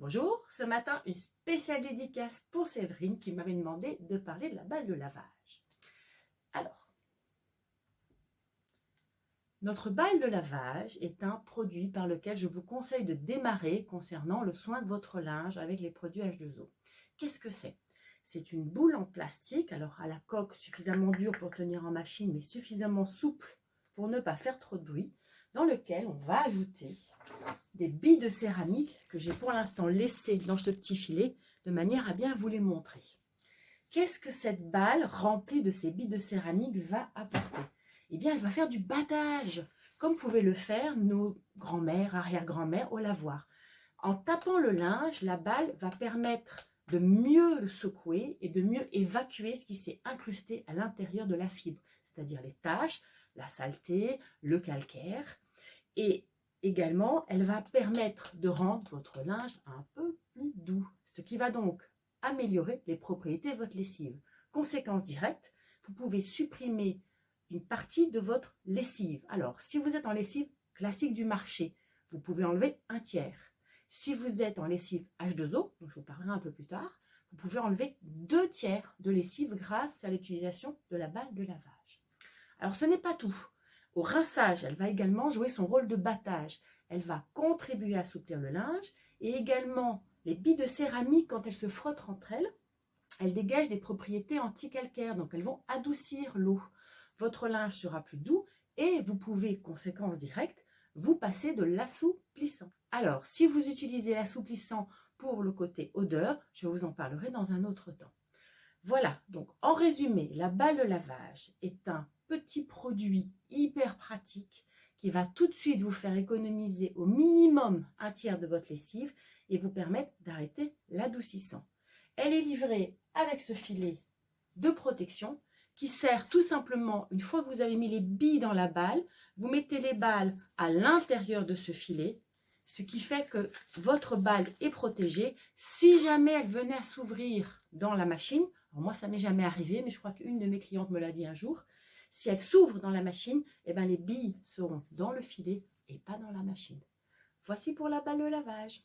Bonjour, ce matin, une spéciale dédicace pour Séverine qui m'avait demandé de parler de la balle de lavage. Alors, notre balle de lavage est un produit par lequel je vous conseille de démarrer concernant le soin de votre linge avec les produits H2O. Qu'est-ce que c'est? C'est une boule en plastique, alors à la coque suffisamment dure pour tenir en machine, mais suffisamment souple pour ne pas faire trop de bruit, dans lequel on va ajouter des billes de céramique que j'ai pour l'instant laissées dans ce petit filet de manière à bien vous les montrer. Qu'est-ce que cette balle remplie de ces billes de céramique va apporter? Eh bien, elle va faire du battage, comme pouvaient le faire nos grands-mères, arrière-grand-mères au lavoir. En tapant le linge, la balle va permettre de mieux le secouer et de mieux évacuer ce qui s'est incrusté à l'intérieur de la fibre, c'est-à-dire les taches, la saleté, le calcaire. Et également, elle va permettre de rendre votre linge un peu plus doux, ce qui va donc améliorer les propriétés de votre lessive. Conséquence directe, vous pouvez supprimer une partie de votre lessive. Alors, si vous êtes en lessive classique du marché, vous pouvez enlever un tiers. Si vous êtes en lessive H2O, dont je vous parlerai un peu plus tard, vous pouvez enlever 2 tiers de lessive grâce à l'utilisation de la balle de lavage. Alors, ce n'est pas tout. Au rinçage, elle va également jouer son rôle de battage. Elle va contribuer à assouplir le linge et également les billes de céramique, quand elles se frottent entre elles, elles dégagent des propriétés anti-calcaires, donc elles vont adoucir l'eau. Votre linge sera plus doux et vous pouvez, conséquence directe, vous passer de l'assouplissant. Alors, si vous utilisez l'assouplissant pour le côté odeur, je vous en parlerai dans un autre temps. Voilà, donc en résumé, la balle de lavage est un petit produit hyper pratique qui va tout de suite vous faire économiser au minimum un tiers de votre lessive et vous permettre d'arrêter l'adoucissant. Elle est livrée avec ce filet de protection qui sert tout simplement, une fois que vous avez mis les billes dans la balle, vous mettez les balles à l'intérieur de ce filet, ce qui fait que votre balle est protégée. Si jamais elle venait à s'ouvrir dans la machine, alors moi ça m'est jamais arrivé, mais je crois qu'une de mes clientes me l'a dit un jour, si elle s'ouvre dans la machine, eh ben les billes seront dans le filet et pas dans la machine. Voici pour la balle de lavage.